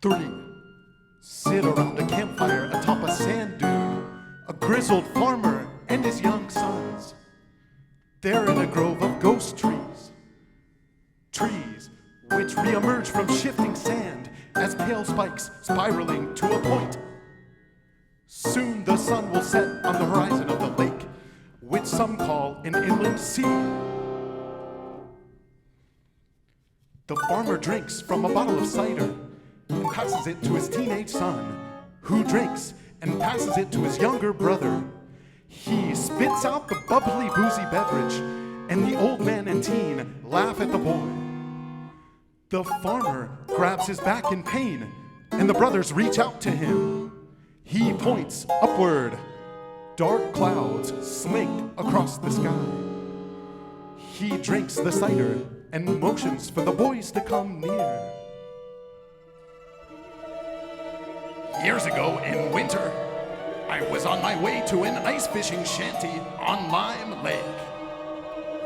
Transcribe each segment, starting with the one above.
Three sit around a campfire atop a sand dune, a grizzled farmer and his young sons. They're in a grove of ghost trees, trees which reemerge from shifting sand as pale spikes spiraling to a point. Soon the sun will set on the horizon of the lake, which some call an inland sea. The farmer drinks from a bottle of cider and passes it to his teenage son, who drinks and passes it to his younger brother. He spits out the bubbly, boozy beverage, and the old man and teen laugh at the boy. The farmer grabs his back in pain, and the brothers reach out to him. He points upward. Dark clouds slink across the sky. He drinks the cider and motions for the boys to come near. Years ago in winter, I was on my way to an ice fishing shanty on Lime Lake.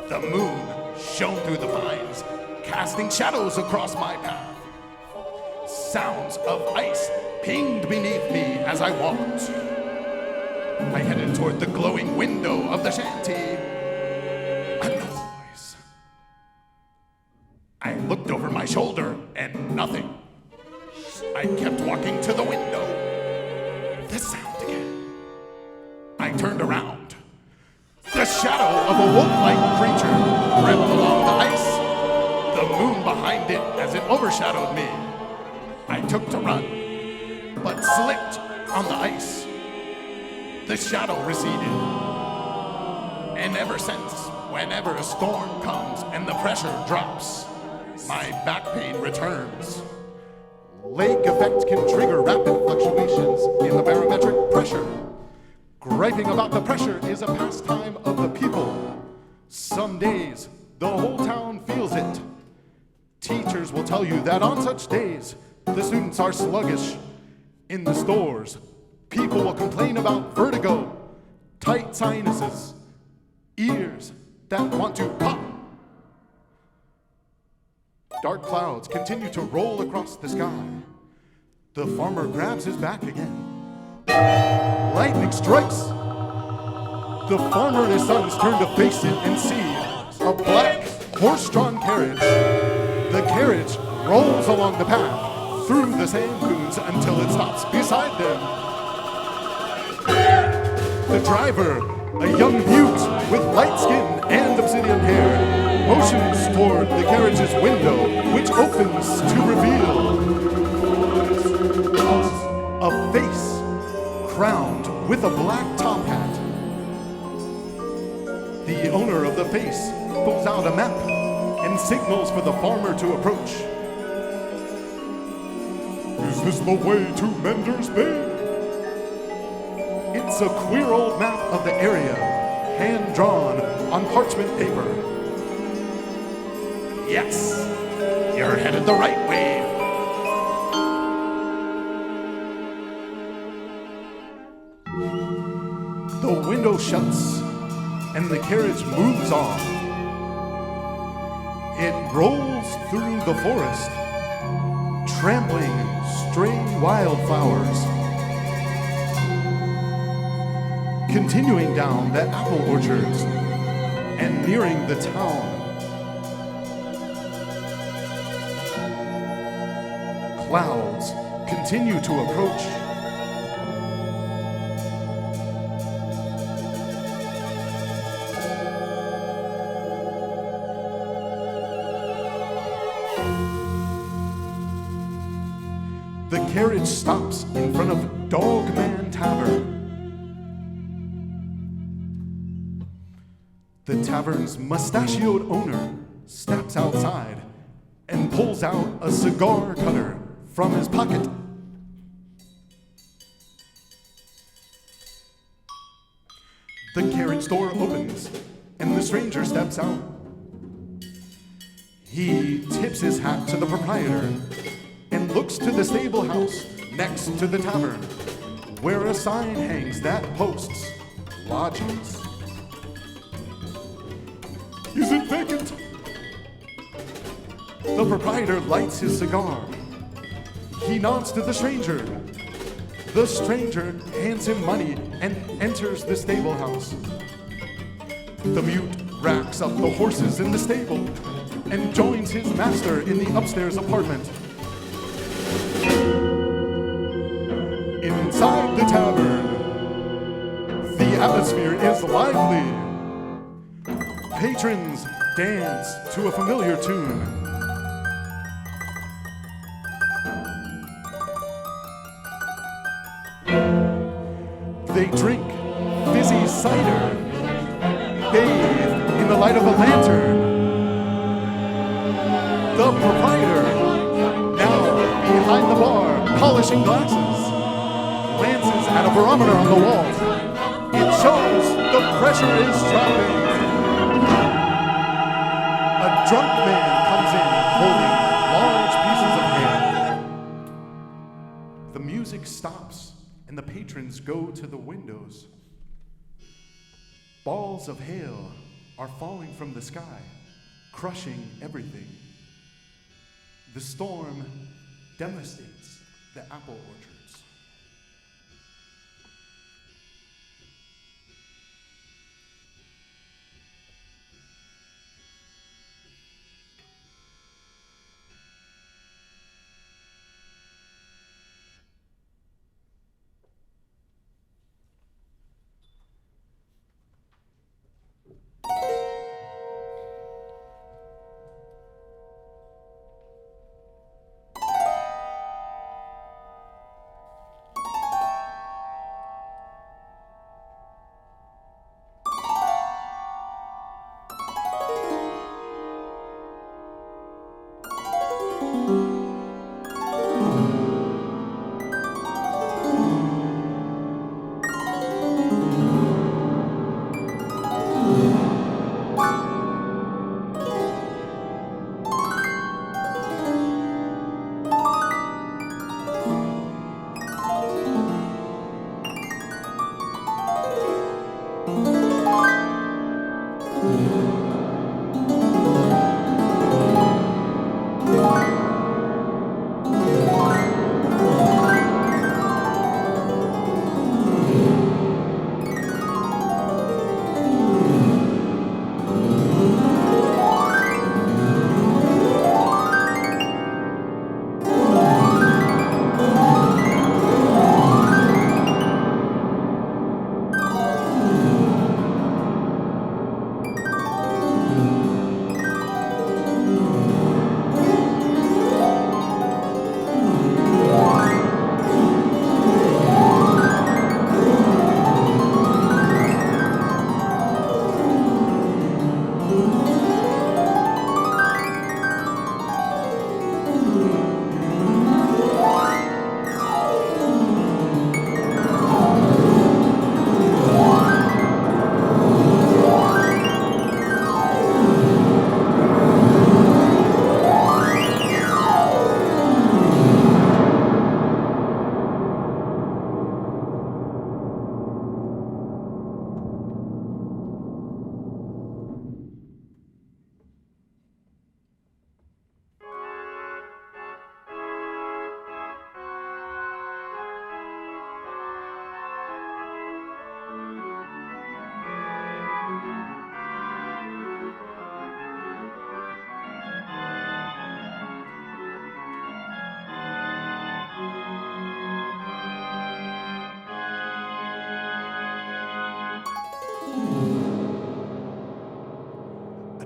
The moon shone through the pines, casting shadows across my path. Sounds of ice pinged beneath me as I walked. I headed toward the glowing window of the shanty. A noise. I looked over my shoulder and nothing. I kept walking to the window. The sound again. I turned around. The shadow of a wolf-like creature crept along the ice, the moon behind it as it overshadowed me. I took to run, but slipped on the ice. The shadow receded. And ever since, whenever a storm comes and the pressure drops, my back pain returns. Lake effect can trigger rapid fluctuations in the barometric pressure. Griping about the pressure is a pastime of the people. Some days, the whole town feels it. Teachers will tell you that on such days, the students are sluggish. In the stores, people will complain about vertigo, tight sinuses, ears that want to pop. Dark clouds continue to roll across the sky. The farmer grabs his back again. Lightning strikes. The farmer and his sons turn to face it and see a black horse-drawn carriage. The carriage rolls along the path through the sand dunes until it stops beside them. The driver, a young beaut with light skin and obsidian hair, motions toward the carriage's window, which opens to reveal a face crowned with a black top hat. The owner of the face pulls out a map and signals for the farmer to approach. Is this the way to Mender's Bay? It's a queer old map of the area, hand-drawn on parchment paper. Yes, you're headed the right way. The window shuts and the carriage moves on. It rolls through the forest, trampling stray wildflowers. Continuing down the apple orchards and nearing the town. Clouds continue to approach. The carriage stops in front of Dogman Tavern. The tavern's mustachioed owner steps outside and pulls out a cigar cutter from his pocket. The carriage door opens and the stranger steps out. He tips his hat to the proprietor and looks to the stable house next to the tavern, where a sign hangs that posts lodgings. Is it vacant? The proprietor lights his cigar. He nods to the stranger. The stranger hands him money and enters the stable house. The mute racks up the horses in the stable and joins his master in the upstairs apartment. Inside the tavern, the atmosphere is lively. Patrons dance to a familiar tune. They drink fizzy cider, bathe in the light of a lantern. The proprietor, now behind the bar, polishing glasses, glances at a barometer on the wall. It shows the pressure is dropping. A drunk man comes in holding large pieces of hair. The music stops and the patrons go to the windows. Balls of hail are falling from the sky, crushing everything. The storm devastates the apple orchards.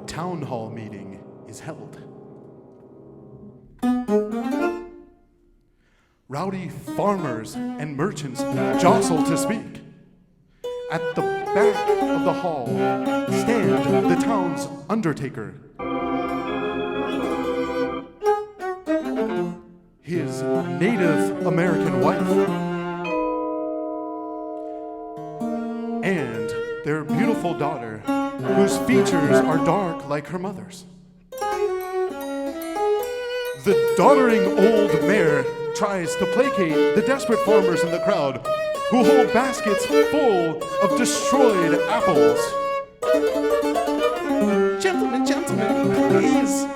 Town hall meeting is held. Rowdy farmers and merchants jostle to speak. At the back of the hall stand the town's undertaker, his Native American wife, and their beautiful daughter, whose features are dark like her mother's. The doddering old mare tries to placate the desperate farmers in the crowd who hold baskets full of destroyed apples. Gentlemen, please.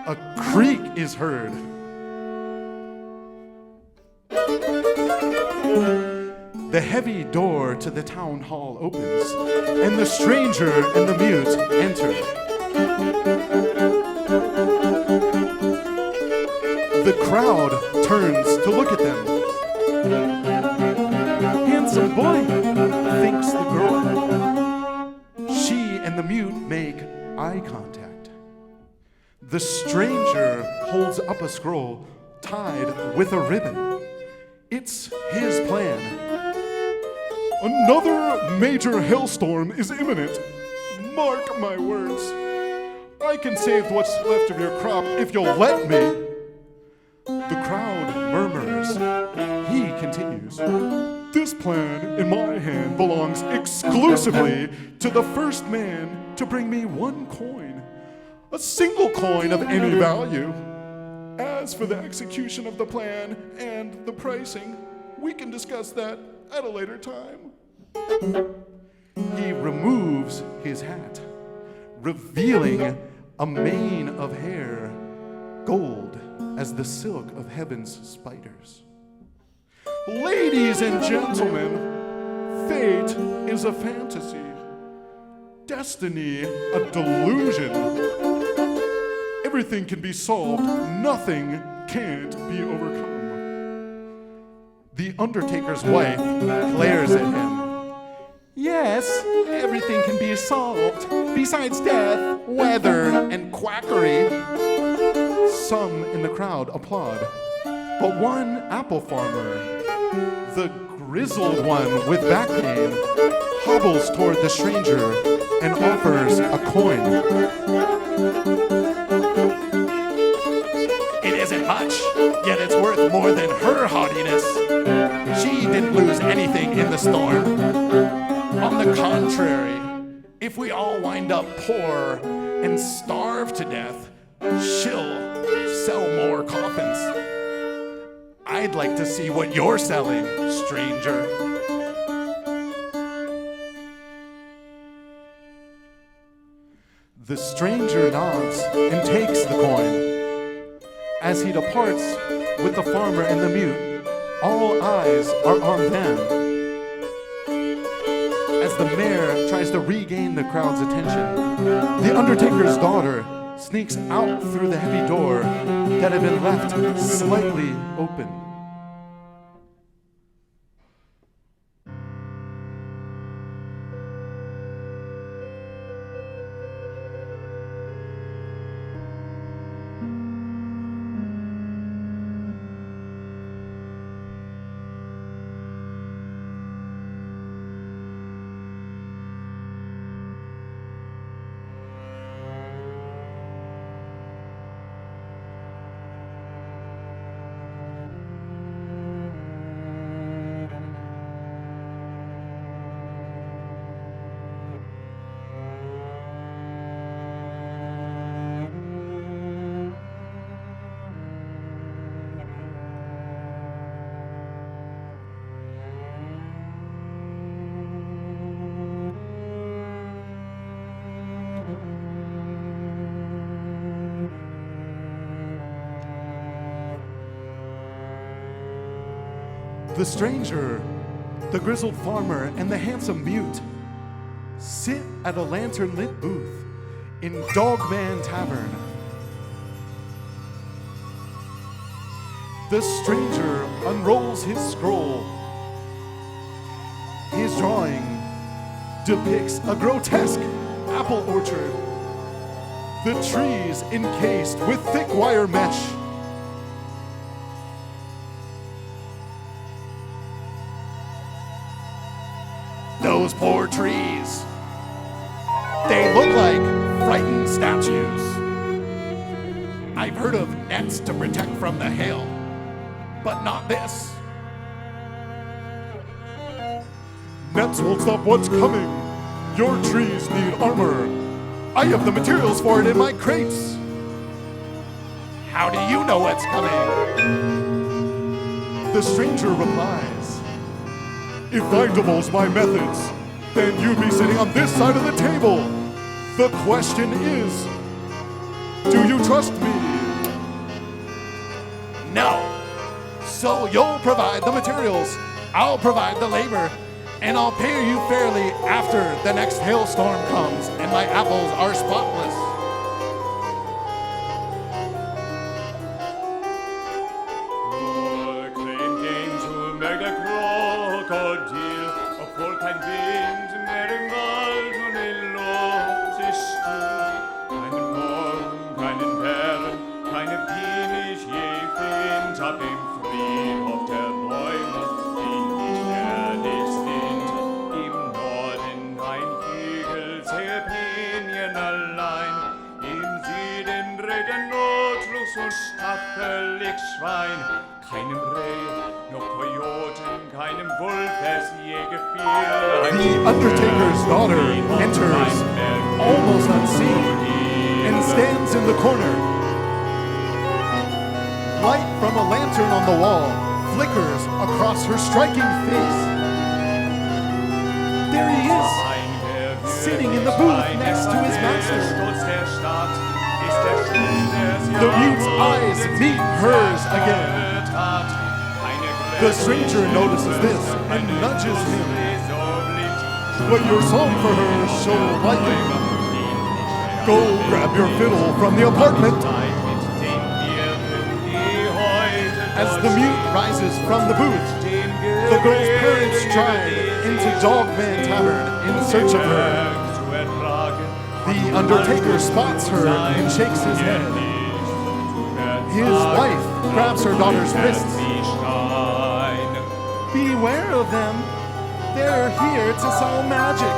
A creak is heard. The heavy door to the town hall opens, and the stranger and the mute enter. The crowd turns to look at them. Handsome boy, thinks the girl. She and the mute make eye contact. The stranger holds up a scroll tied with a ribbon. It's his plan. Another major hailstorm is imminent. Mark my words. I can save what's left of your crop if you'll let me. The crowd murmurs. He continues. This plan in my hand belongs exclusively to the first man to bring me one coin. A single coin of any value. As for the execution of the plan and the pricing, we can discuss that at a later time. He removes his hat, revealing a mane of hair, gold as the silk of heaven's spiders. Ladies and gentlemen, fate is a fantasy, destiny a delusion. Everything can be solved, nothing can't be overcome. The undertaker's wife glares at him. Yes, everything can be solved, besides death, weather, and quackery. Some in the crowd applaud, but one apple farmer, the grizzled one with back pain, hobbles toward the stranger and offers a coin. It isn't much, yet it's worth more than her haughtiness. She didn't lose anything in the storm. On the contrary, if we all wind up poor and starve to death, she'll sell more coffins. I'd like to see what you're selling, stranger. The stranger nods and takes the coin. As he departs with the farmer and the mute, all eyes are on them. As the mayor tries to regain the crowd's attention, the undertaker's daughter sneaks out through the heavy door that had been left slightly open. The stranger, the grizzled farmer, and the handsome mute sit at a lantern-lit booth in Dogman Tavern. The stranger unrolls his scroll. His drawing depicts a grotesque apple orchard, the trees encased with thick wire mesh. Those poor trees. They look like frightened statues. I've heard of nets to protect from the hail, but not this. Nets won't stop what's coming. Your trees need armor. I have the materials for it in my crates. How do you know what's coming? The stranger replies, if I divulge my methods, then you'd be sitting on this side of the table. The question is, do you trust me? No. So you'll provide the materials, I'll provide the labor, and I'll pay you fairly after the next hailstorm comes and my apples are spotless. Klein Gänse merkt der Krokodil, obwohl kein Wind mehr im Wald und die Luft ist still. Keinen Morgen, keinen Bären, keine Biene ich je find, ab dem Friedhof der Bäume, die nicht fertig sind. Im Norden ein Hügel, sehr Pinien allein, im Süden Regen, Notfluss und staffelig Schwein. Keinem Reh, noch Kojoten, keinem Wolf, es je gefiel. The Undertaker's daughter enters almost unseen and stands in the corner. Light from a lantern on the wall flickers across her striking face. There he is, sitting in the booth next to his master. The mute's eyes meet hers again. The stranger notices this and nudges him. But your song for her is so liking. Go grab your fiddle from the apartment. As the mute rises from the booth, the girl's parents stride into Dogman Tavern in search of her. The Undertaker spots her and shakes his head. His wife grabs her daughter's wrists. Beware of them. They're here to sell magic.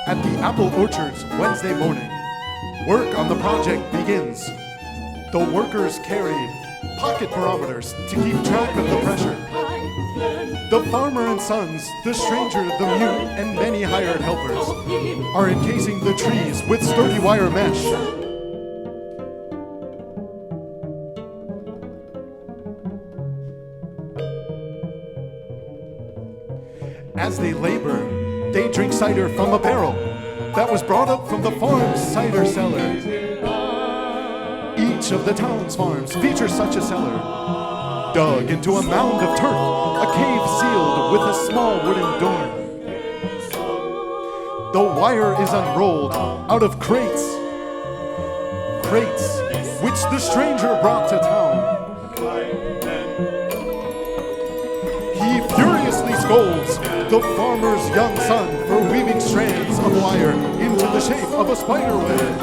At the apple orchards Wednesday morning, work on the project begins. The workers carry pocket barometers to keep track of the pressure. The farmer and sons, the stranger, the mute, and many hired helpers are encasing the trees with sturdy wire mesh. As they labor, they drink cider from a barrel that was brought up from the farm's cider cellar. Each of the town's farms features such a cellar, dug into a mound of turf, a cave sealed with a small wooden door. The wire is unrolled out of crates which the stranger brought to town. He furiously scolds the farmer's young son for weaving strands of wire into the shape of a spider web.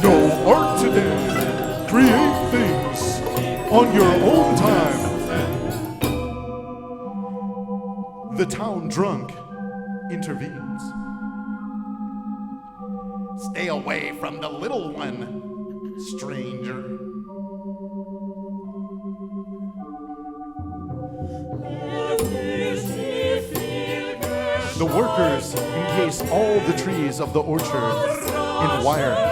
No art today. Create things on your own time. The town drunk intervenes. Stay away from the little one, stranger. The workers encase all the trees of the orchard in wire.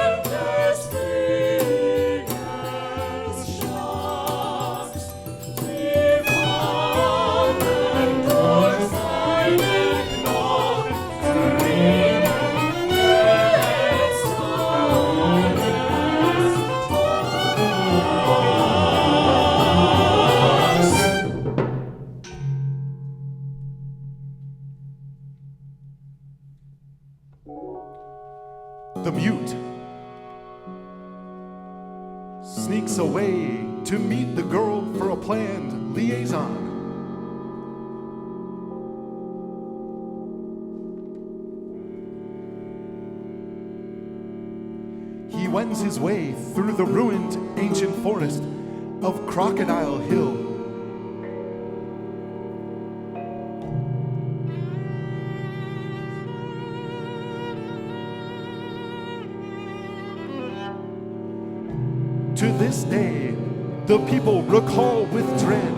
The mute sneaks away to meet the girl for a planned liaison. He wends his way through the ruined ancient forest of Crocodile Hill. To this day, the people recall with dread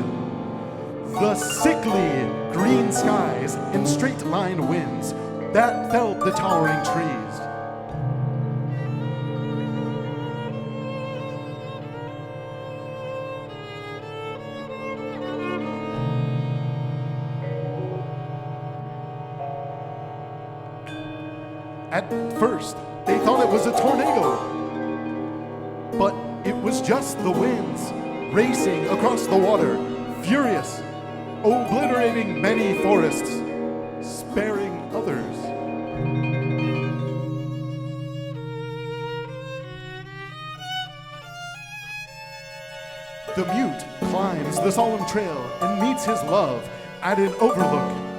the sickly green skies and straight-line winds that felled the towering trees. At first, they thought it was a tornado, but it was just the winds racing across the water, furious, obliterating many forests, sparing others. The mute climbs the solemn trail and meets his love at an overlook.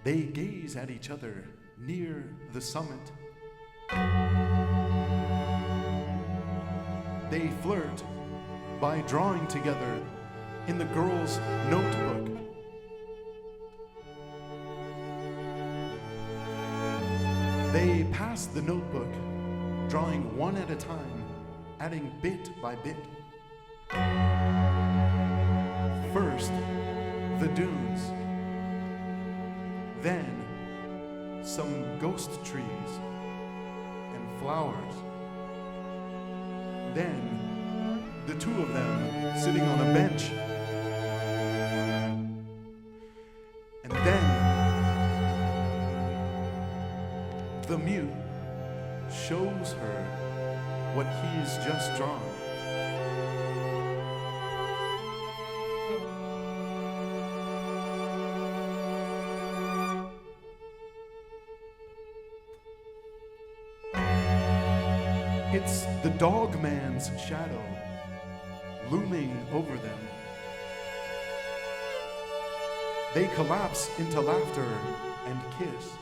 They gaze at each other near the summit. They flirt by drawing together in the girl's notebook. They pass the notebook, drawing one at a time, adding bit by bit. First, the dunes. Then, some ghost trees and flowers. Then, the two of them sitting on a bench. And then, the mute shows her what he's just drawn. It's the dog man's shadow looming over them. They collapse into laughter and kiss.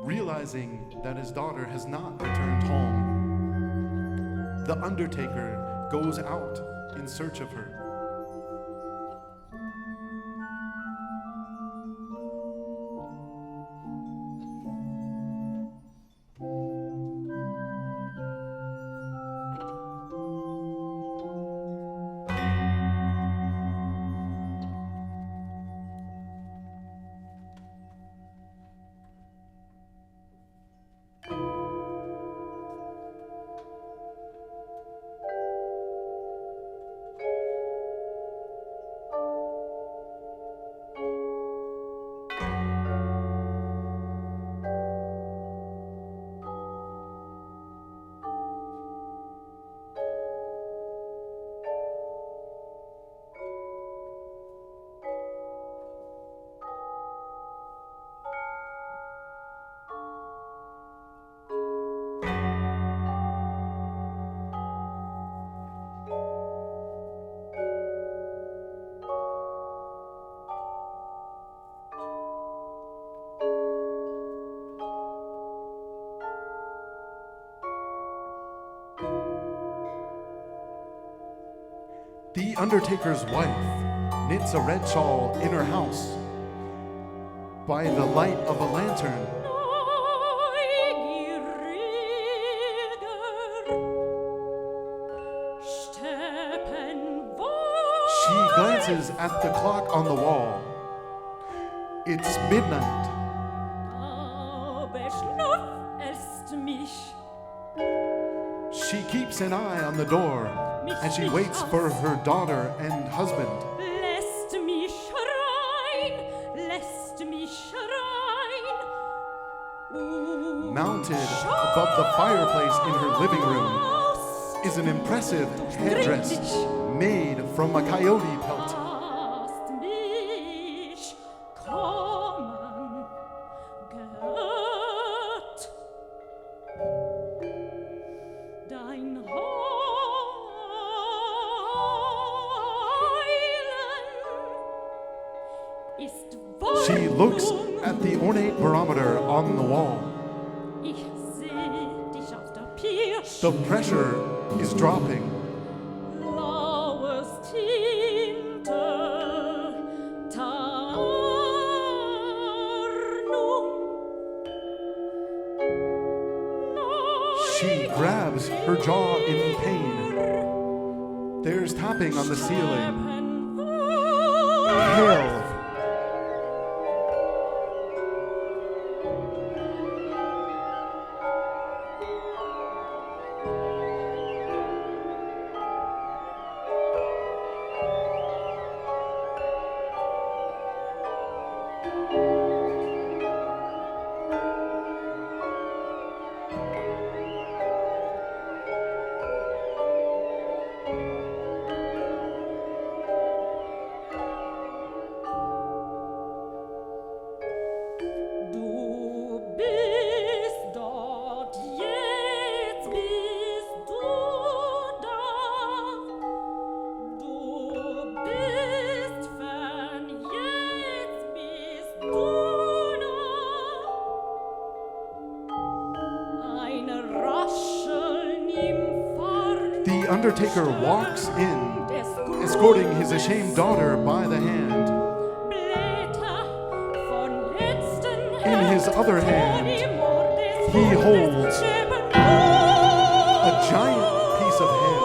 Realizing that his daughter has not returned home, the undertaker goes out in search of her. The undertaker's wife knits a red shawl in her house by the light of a lantern. She glances at the clock on the wall. It's midnight. She keeps an eye on the door as she waits for her daughter and husband. Mounted above the fireplace in her living room is an impressive headdress made from a coyote pelt. She looks at the ornate barometer on the wall. The pressure is dropping. She grabs her jaw in pain. There's tapping on the ceiling. Hell. The undertaker walks in, escorting his ashamed daughter by the hand. In his other hand, he holds a giant piece of hail.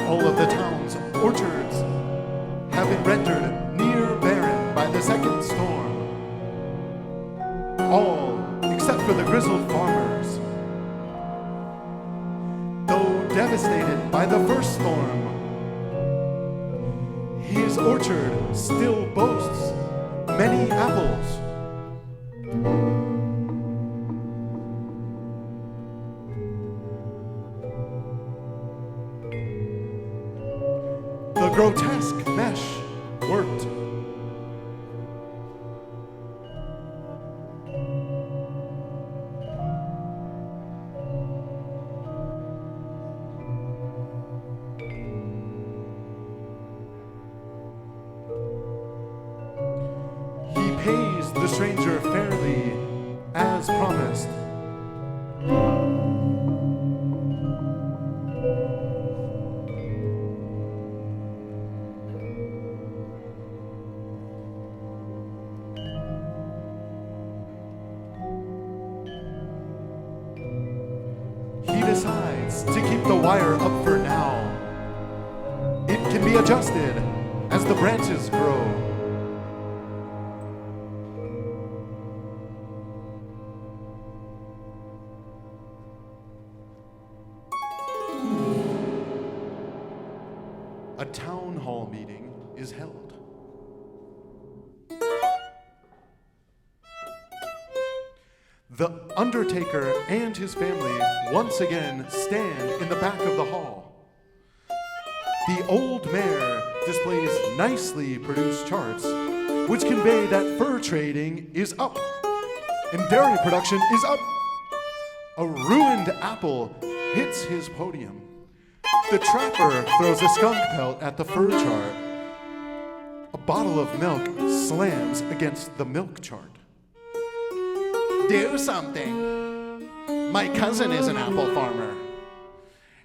All of the town's orchards have been rendered near barren by the second storm. All except for the grizzled farmers. Though devastated by the first storm, his orchard still boasts many apples. The grotesque mesh worked. He pays the stranger fairly, as promised. He decides to keep the wire up for now. It can be adjusted as the branches grow. A town hall meeting is held. The undertaker and his family once again stand in the back of the hall. The old mayor displays nicely produced charts which convey that fur trading is up and dairy production is up. A ruined apple hits his podium. The trapper throws a skunk pelt at the fur chart. A bottle of milk slams against the milk chart. Do something. My cousin is an apple farmer.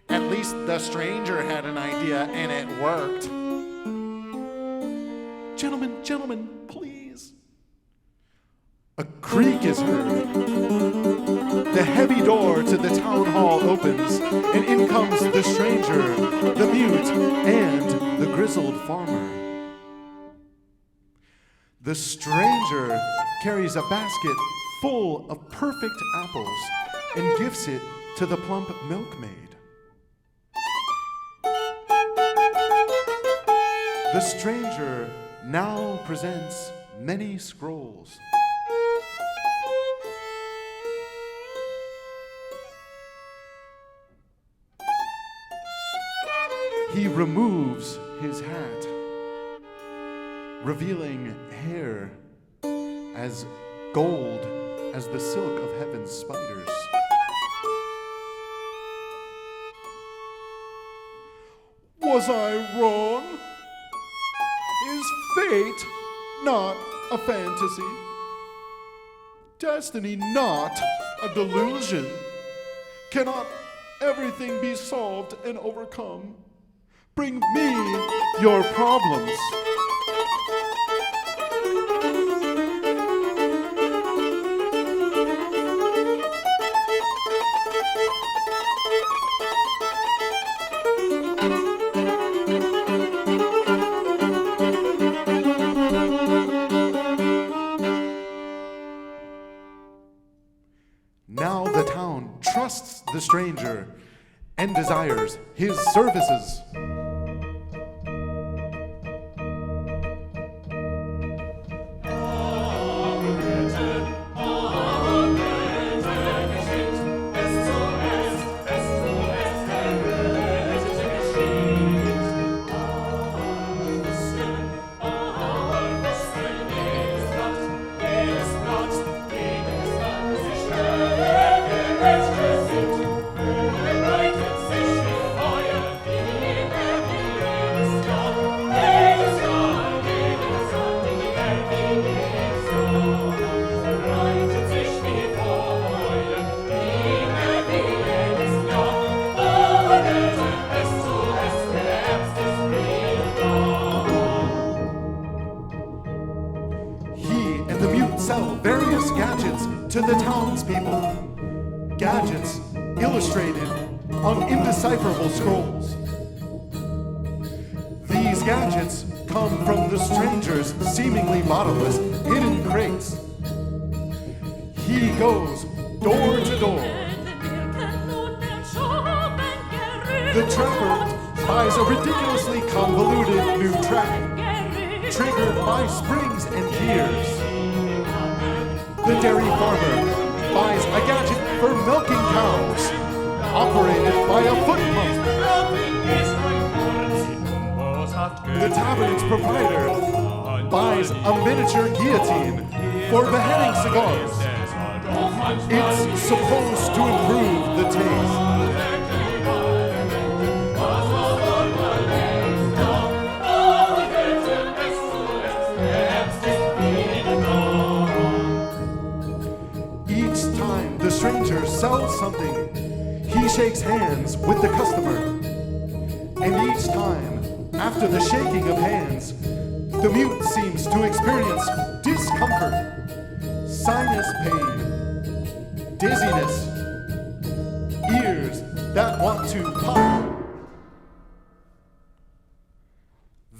At least the stranger had an idea and it worked. Gentlemen, please. A creak is heard. The heavy door to the town hall opens, and in comes the stranger, the mute, and the grizzled farmer. The stranger carries a basket full of perfect apples and gives it to the plump milkmaid. The stranger now presents many scrolls. He removes his hat, revealing hair as gold as the silk of heaven's spiders. Was I wrong? Is fate not a fantasy? Destiny not a delusion? Cannot everything be solved and overcome? Bring me your problems. Now the town trusts the stranger and desires his services. Sell various gadgets to the townspeople. Gadgets illustrated on indecipherable scrolls. These gadgets come from the stranger's seemingly bottomless hidden crates. He goes door to door. The trapper buys a ridiculously convoluted new track, triggered by springs and gears. The dairy farmer buys a gadget for milking cows, operated by a foot pump. The tavern's proprietor buys a miniature guillotine for beheading cigars. It's supposed to improve the taste. Each time the stranger sells something, he shakes hands with the customer. And each time, after the shaking of hands, the mute seems to experience discomfort, sinus pain, dizziness, ears that want to pop.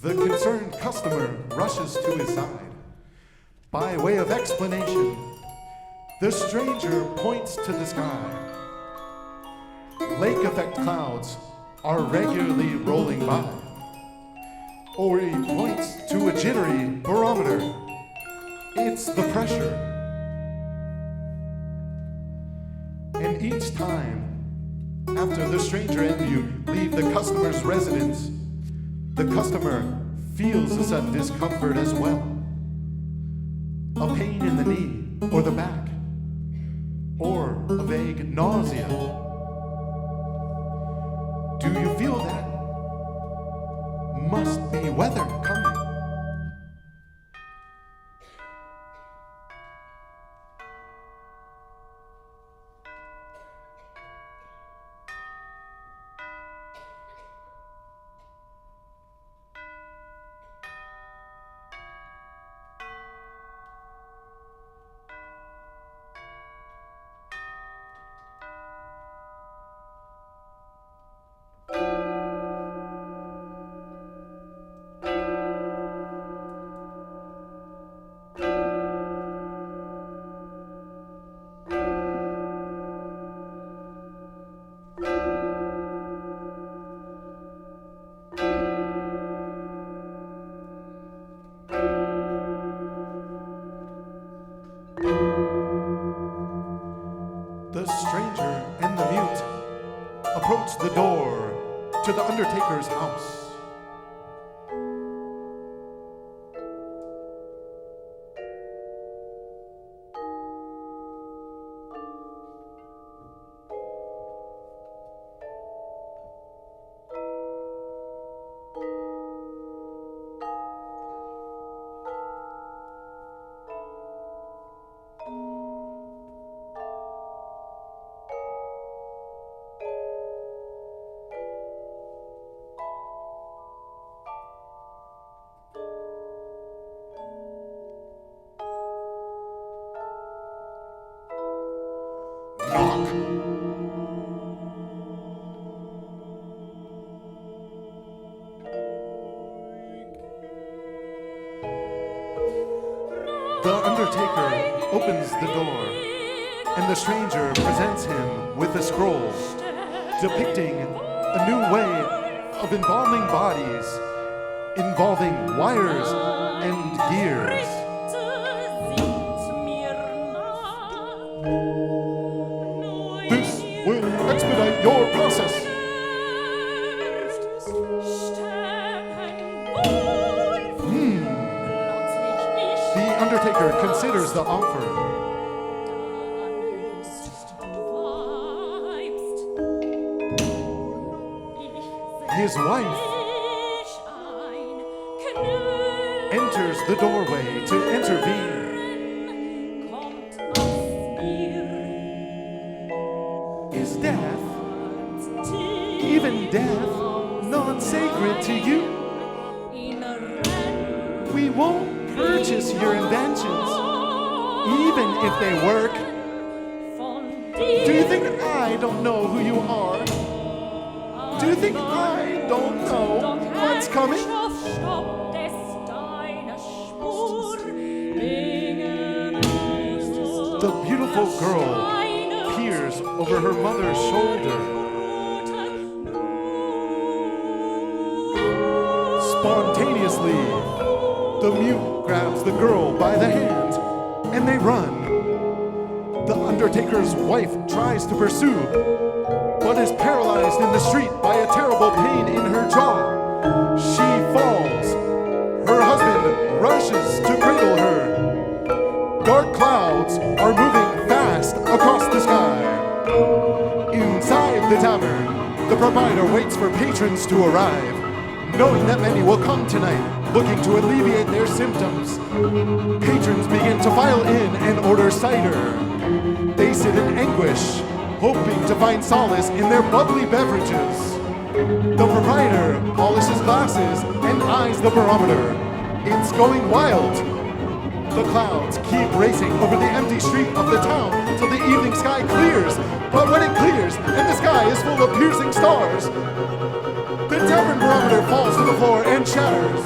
The concerned customer rushes to his side. By way of explanation, the stranger points to the sky. Lake effect clouds are regularly rolling by. Or he points to a jittery barometer. It's the pressure. And each time, after the stranger and mute leave the customer's residence, the customer feels a sudden discomfort as well. A pain in the knee or the back, or a vague nausea. Do you feel that? Must be weather coming. The stranger and the mute approach the door to the undertaker's house. Knock. The undertaker opens the door, and the stranger presents him with a scroll depicting a new way of embalming bodies involving wires and gears. This will expedite your process. The undertaker considers the offer. His wife enters the doorway to intervene. Is death, even death, non-sacred to you? We won't purchase your inventions, even if they work. Do you think I don't know who you are? Do you think I don't know what's coming? stoppt es deine Spur. Bringe mir The beautiful girl peers over her mother's shoulder. Spontaneously, the mute grabs the girl by the hand, and they run. The Undertaker's wife tries to pursue, but is paralyzed in the street by a terrible pain in her jaw. She falls. Her husband rushes to cradle her. Dark clouds are moving fast across the sky. Inside the tavern, the proprietor waits for patrons to arrive, knowing that many will come tonight, looking to alleviate their symptoms. Patrons begin to file in and order cider. They sit in anguish, hoping to find solace in their bubbly beverages. The proprietor polishes glasses and eyes the barometer. It's going wild. The clouds keep racing over the empty street of the town till the evening sky clears. But when it clears and the sky is full of piercing stars, the tavern barometer falls to the floor and shatters.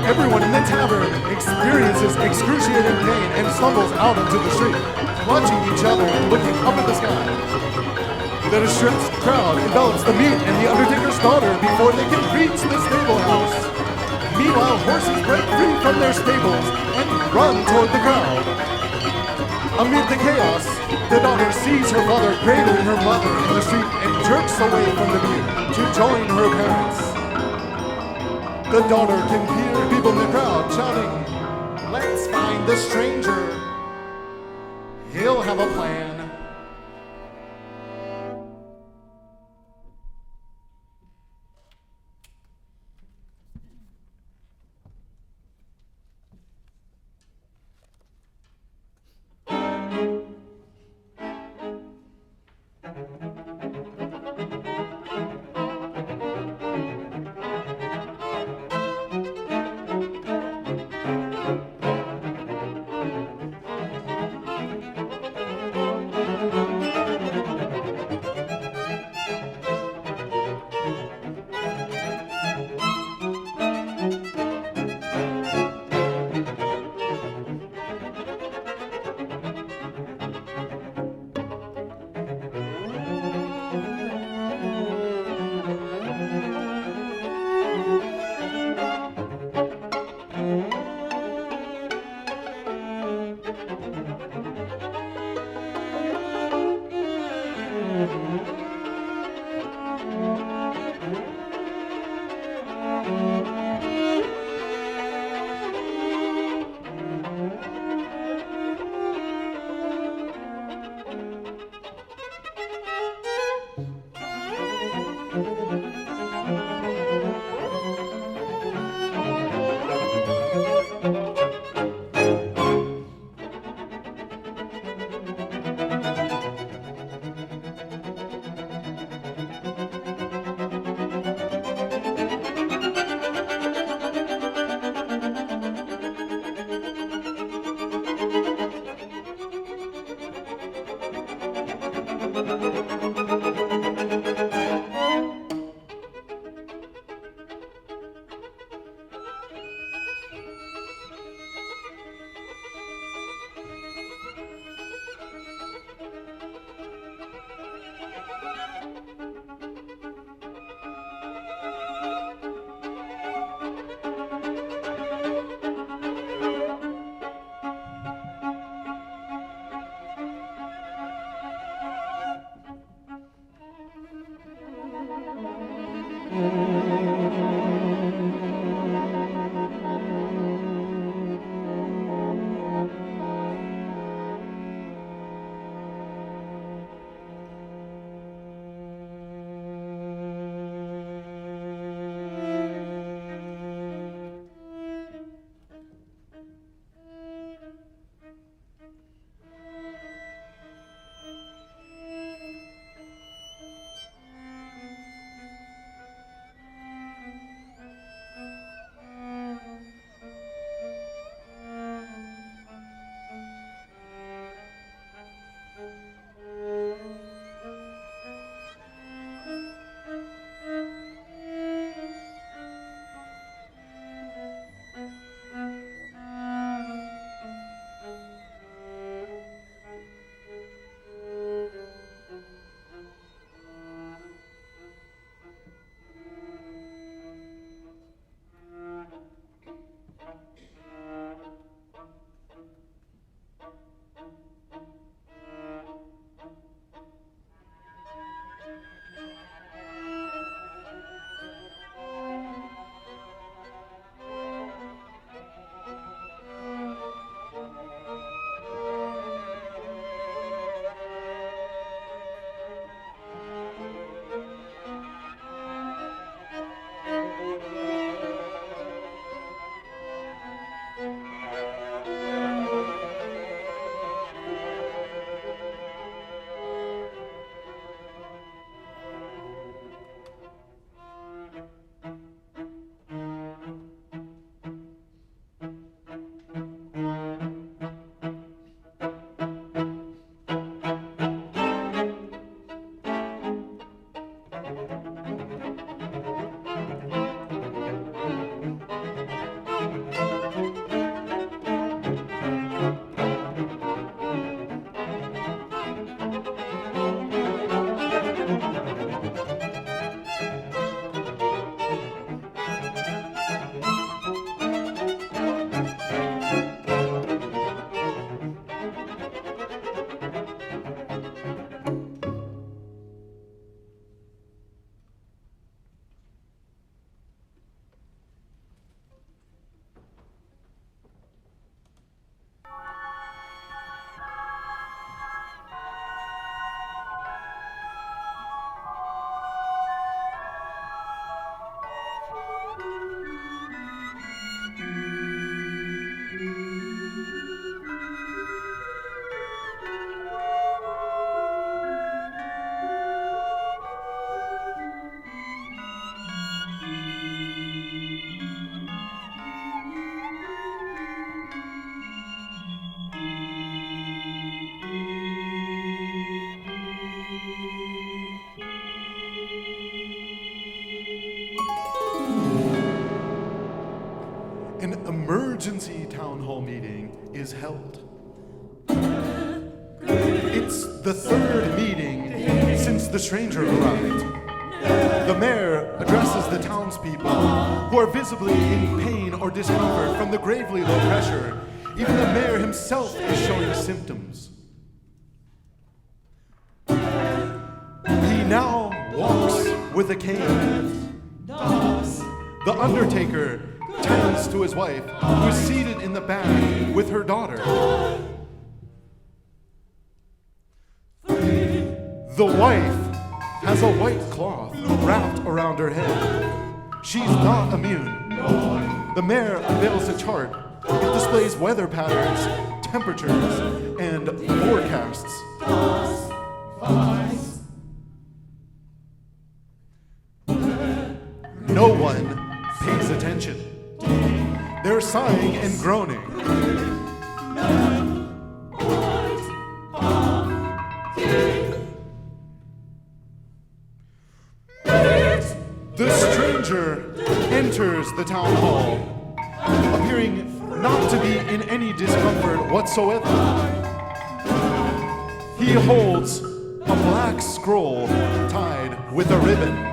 Everyone in the tavern experiences excruciating pain and stumbles out into the street, clutching each other and looking up at the sky. The distressed crowd envelops the mute and the Undertaker's daughter before they can reach the stable house. Meanwhile, horses break free from their stables and run toward the crowd. Amid the chaos, the daughter sees her father cradling her mother in the street and jerks away from the mute to join her parents. The daughter can hear people in the crowd shouting, "Let's find the stranger. He'll have a plan." meeting is held. It's the third meeting since the stranger arrived. The mayor addresses the townspeople who are visibly in pain or discomfort from the gravely low pressure. Even the mayor himself is showing symptoms. He now walks with a cane. The undertaker turns to his wife, who is seated in the back with her daughter. The wife has a white cloth wrapped around her head. She's not immune. The mayor unveils a chart. It displays weather patterns, temperatures, and forecasts. No one pays attention. They're sighing and groaning. The stranger enters the town hall, appearing not to be in any discomfort whatsoever. He holds a black scroll tied with a ribbon.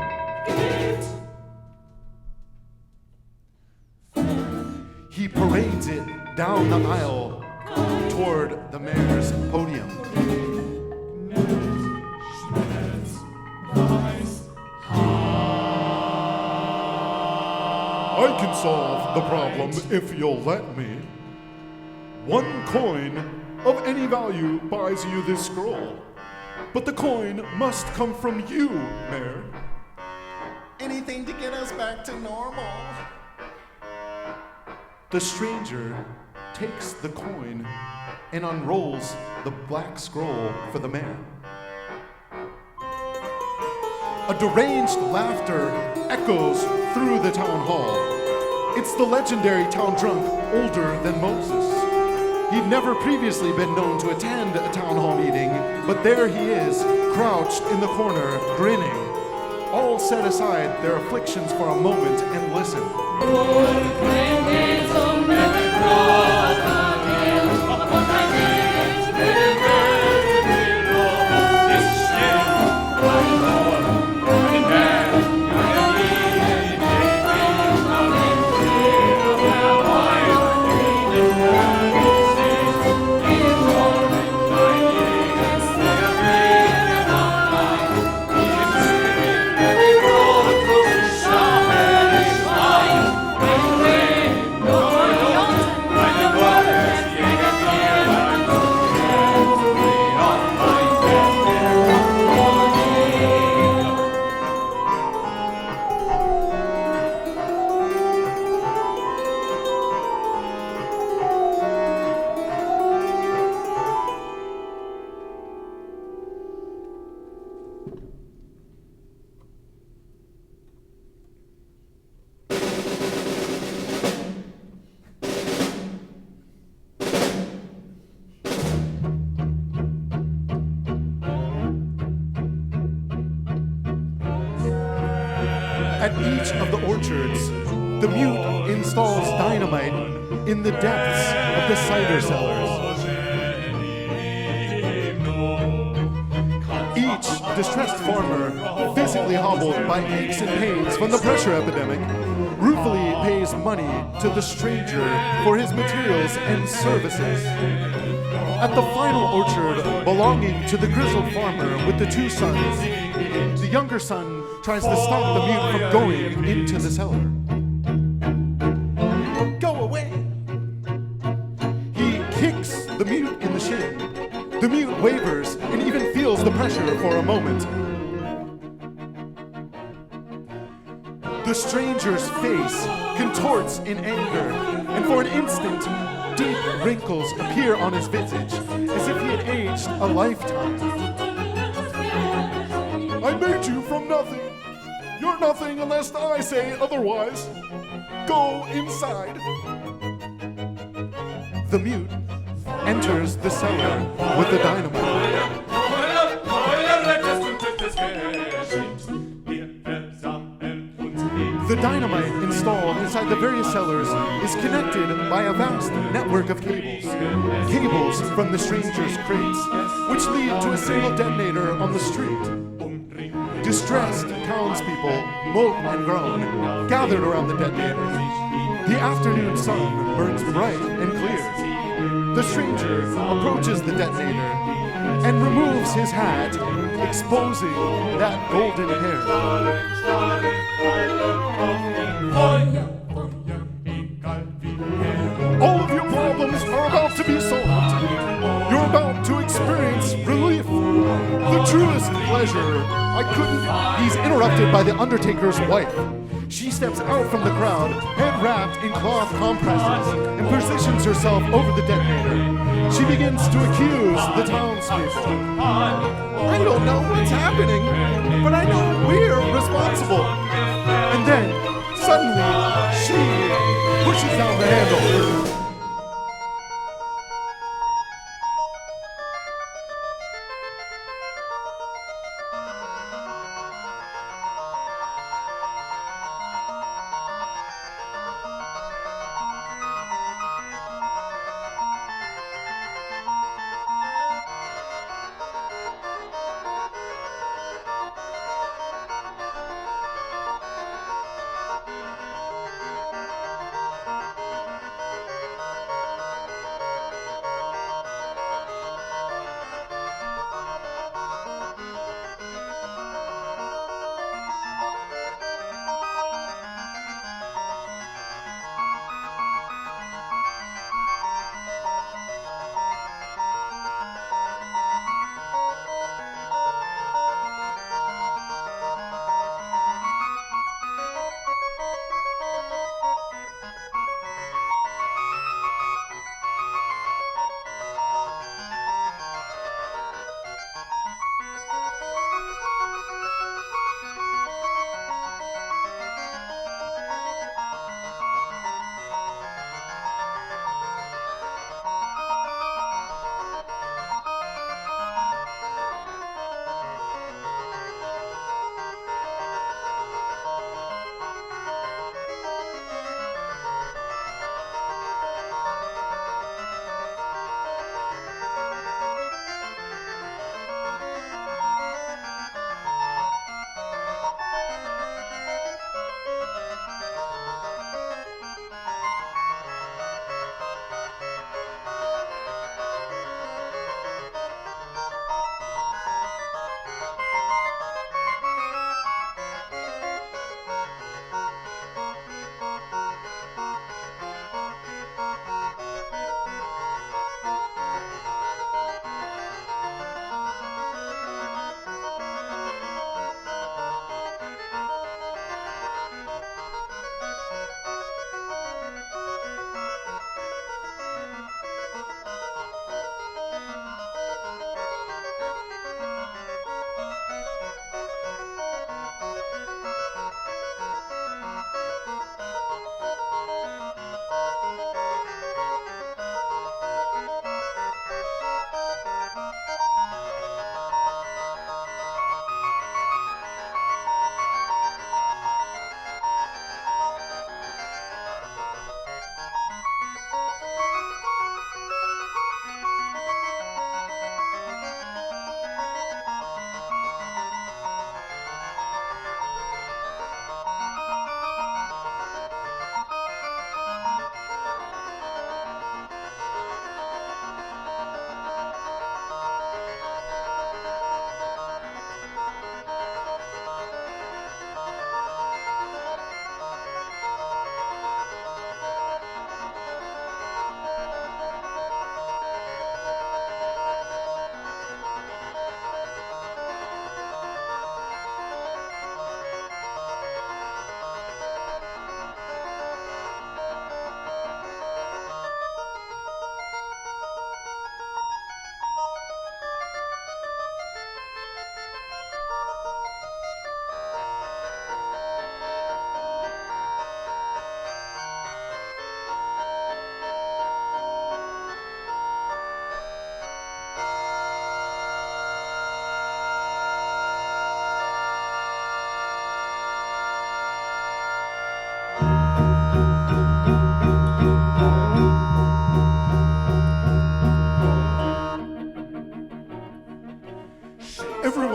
He parades it down the aisle toward the mayor's podium. I can solve the problem if you'll let me. 1 coin of any value buys you this scroll. But the coin must come from you, Mayor. Anything to get us back to normal. The stranger takes the coin and unrolls the black scroll for the mayor. A deranged laughter echoes through the town hall. It's the legendary town drunk older than Moses. He'd never previously been known to attend a town hall meeting, but there he is, crouched in the corner, grinning. All set aside their afflictions for a moment and listen. At each of the orchards, the mute installs dynamite in the depths of the cider cellars. Each distressed farmer, physically hobbled by aches and pains from the pressure epidemic, ruefully pays money to the stranger for his materials and services. At the final orchard belonging to the grizzled farmer with the 2 sons, the younger son tries to stop the mute from going into the cellar. Go away! He kicks the mute in the shin. The mute wavers and even feels the pressure for a moment. The stranger's face contorts in anger, and for an instant, deep wrinkles appear on his visage, as if he had aged a lifetime. I made you from nothing. You're nothing unless I say otherwise. Go inside. The mute enters the cellar with the dynamite. The dynamite installed is inside the various cellars is connected by a vast network of cables. Cables from the stranger's crates, which lead to a single detonator on the street. Distressed townspeople, mope and groan, gathered around the detonator. The afternoon sun burns bright and clear. The stranger approaches the detonator and removes his hat, exposing that golden hair. All of your problems are about to be solved. You're about to experience relief. The truest pleasure. He's interrupted by the Undertaker's wife. She steps out from the crowd, head wrapped in cloth compresses, and positions herself over the detonator. She begins to accuse the townspeople. I don't know what's happening, but I know we're responsible. And then, suddenly, she pushes down the handle.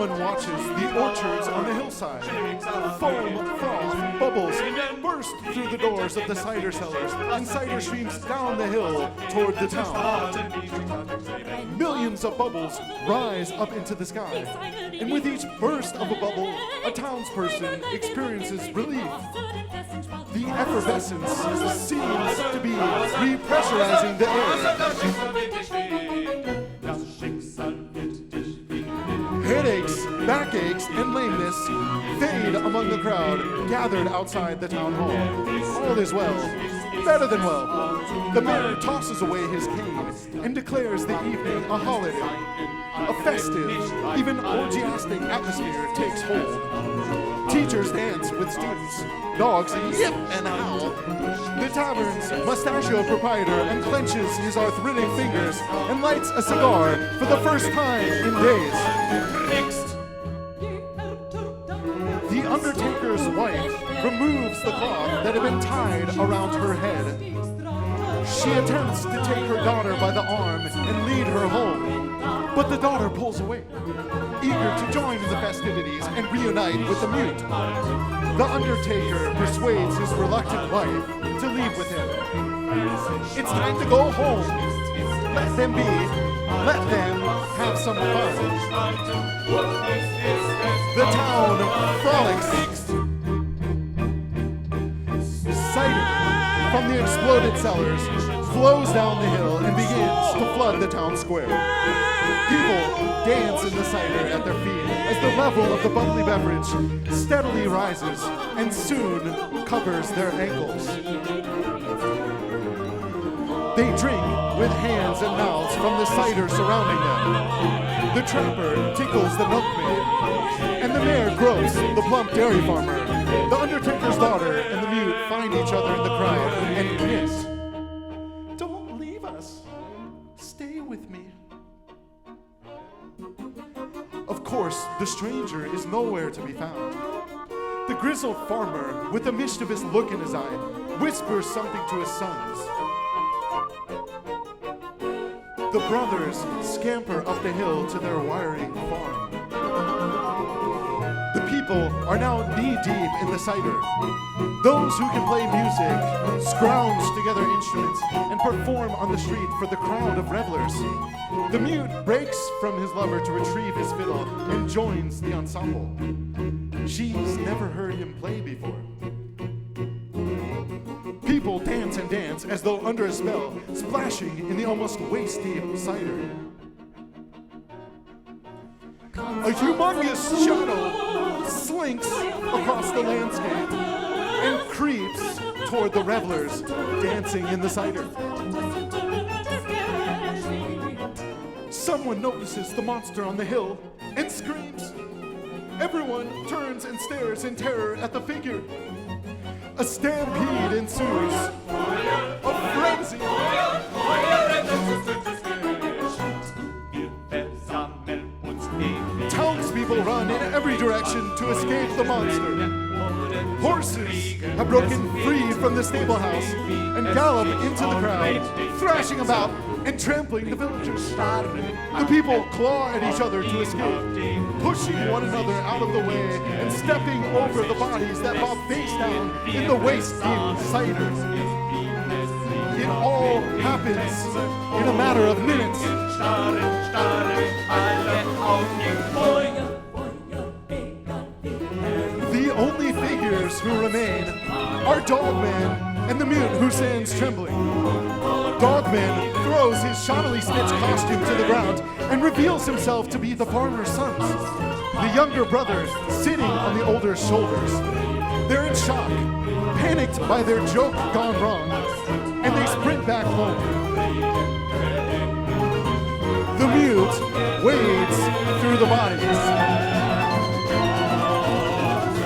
Everyone watches the orchards on the hillside. Foam, froth, bubbles burst through the doors of the cider cellars, and cider streams down the hill toward the town. Millions of bubbles rise up into the sky, and with each burst of a bubble, a townsperson experiences relief. The effervescence seems to be repressurizing the air. Headaches, backaches, and lameness fade among the crowd gathered outside the town hall. All is well, better than well. The mayor tosses away his cane and declares the evening a holiday. A festive, even orgiastic atmosphere takes hold. Teachers dance with students. Dogs yip and howl. The tavern's mustachio proprietor unclenches his arthritic fingers and lights a cigar for the first time in days. The undertaker's wife removes the cloth that had been tied around her head. She attempts to take her daughter by the arm and lead her home, but the daughter pulls away, eager to join in the festivities and reunite with the mute. The undertaker persuades his reluctant wife to leave with him. It's time to go home. Let them be. Let them have some fun. The town frolics. Cider from the exploded cellars flows down the hill and begins to flood the town square. People dance in the cider at their feet as the level of the bubbly beverage steadily rises and soon covers their ankles. They drink with hands and mouths from the cider surrounding them. The trapper tickles the milkmaid, and the mayor gropes the plump dairy farmer. The undertaker's daughter and the mute find each other in the crowd and kiss. Don't leave us. Stay with me. Of course, the stranger is nowhere to be found. The grizzled farmer, with a mischievous look in his eye, whispers something to his sons. The brothers scamper up the hill to their wiry farm. The people are now knee-deep in the cider. Those who can play music scrounge together instruments and perform on the street for the crowd of revelers. The mute breaks from his lover to retrieve his fiddle and joins the ensemble. She's never heard him play before. People dance and dance as though under a spell, splashing in the almost waist-deep cider. A humongous shadow slinks across the landscape and creeps toward the revelers dancing in the cider. Someone notices the monster on the hill and screams. Everyone turns and stares in terror at the figure. A stampede ensues. A frenzy. Townspeople run in every direction to escape the monster. Horses have broken free from the stable house and gallop into the crowd, thrashing about and trampling the villagers. The people claw at each other to escape, pushing one another out of the way and stepping over the bodies that bob face down in the waist-deep cider. It all happens in a matter of minutes. The only figures who remain are Dogman and the mute who stands trembling. Dogman throws his shoddily stitched costume to the ground and reveals himself to be the farmer's sons, the younger brother sitting on the older shoulders. They're in shock, panicked by their joke gone wrong, and they sprint back home. The mute wades through the bodies.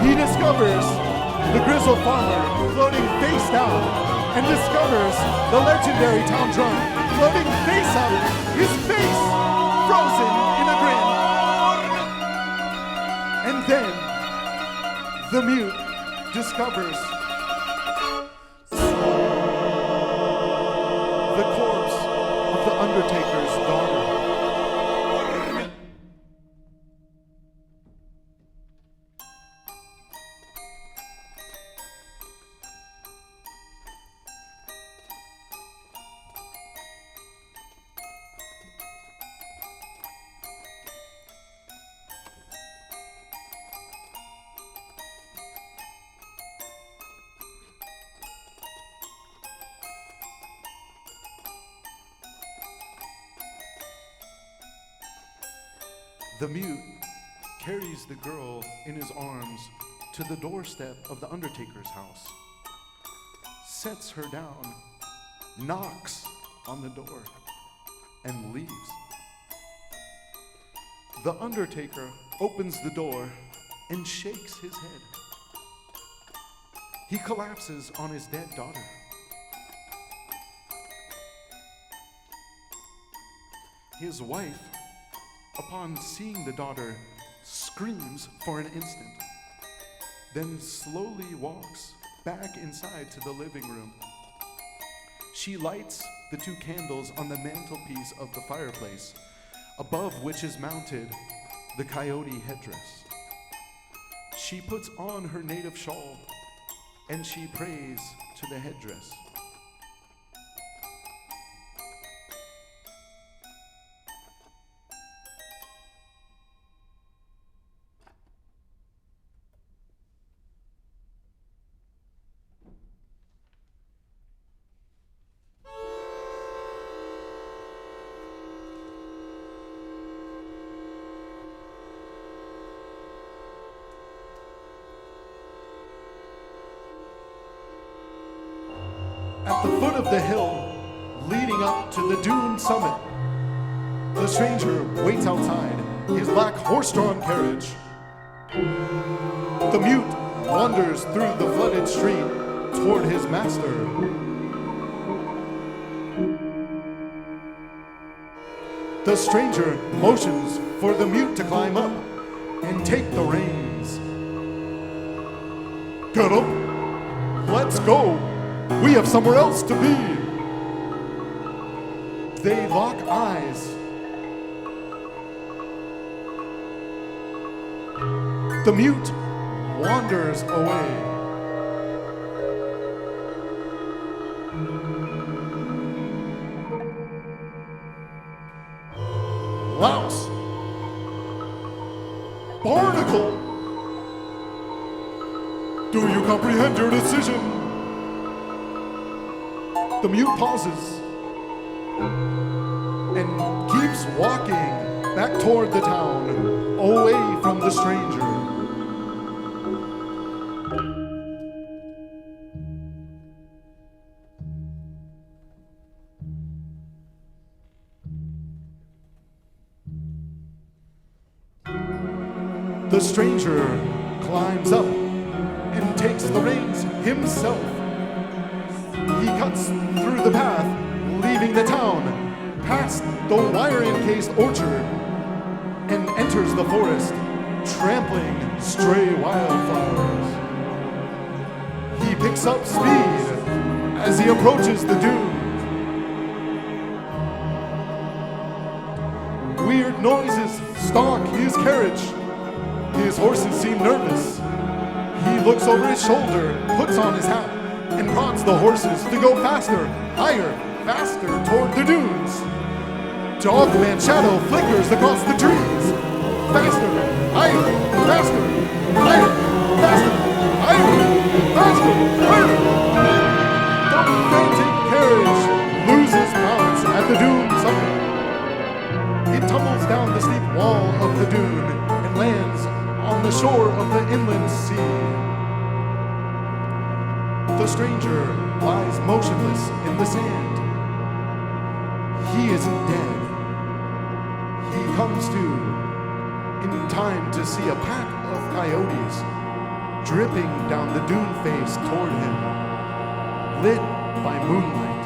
He discovers the grizzled farmer floating face down and discovers the legendary town drunk floating face up, his face frozen in a grin. And then the mute discovers the corpse of the undertaker's daughter. The mute carries the girl in his arms to the doorstep of the undertaker's house, sets her down, knocks on the door, and leaves. The undertaker opens the door and shakes his head. He collapses on his dead daughter. His wife, upon seeing the daughter, screams for an instant, then slowly walks back inside to the living room. She lights the 2 candles on the mantelpiece of the fireplace, above which is mounted the coyote headdress. She puts on her native shawl and she prays to the headdress. At the foot of the hill leading up to the dune summit, the stranger waits outside his black horse-drawn carriage. The mute wanders through the flooded street toward his master. The stranger motions for the mute to climb up and take the reins. Get up, let's go. We have somewhere else to be. They lock eyes. The mute wanders away. Louse. Barnacle. Do you comprehend your decision? The mute pauses and keeps walking back toward the town, away from the stranger. The stranger climbs up and takes the reins himself. He cuts through the path, leaving the town, past the wire-encased orchard, and enters the forest, trampling stray wildflowers. He picks up speed as he approaches the dune. Weird noises stalk his carriage. His horses seem nervous. He looks over his shoulder, puts on his hat, and prods the horses to go faster, higher, faster toward the dunes. Dogman shadow flickers across the trees. Faster, higher, faster, higher, faster, higher, faster, higher. The frantic carriage loses balance at the dune summit. It tumbles down the steep wall of the dune and lands on the shore of the inland sea. The stranger lies motionless in the sand. He isn't dead. He comes to in time to see a pack of coyotes dripping down the dune face toward him, lit by moonlight.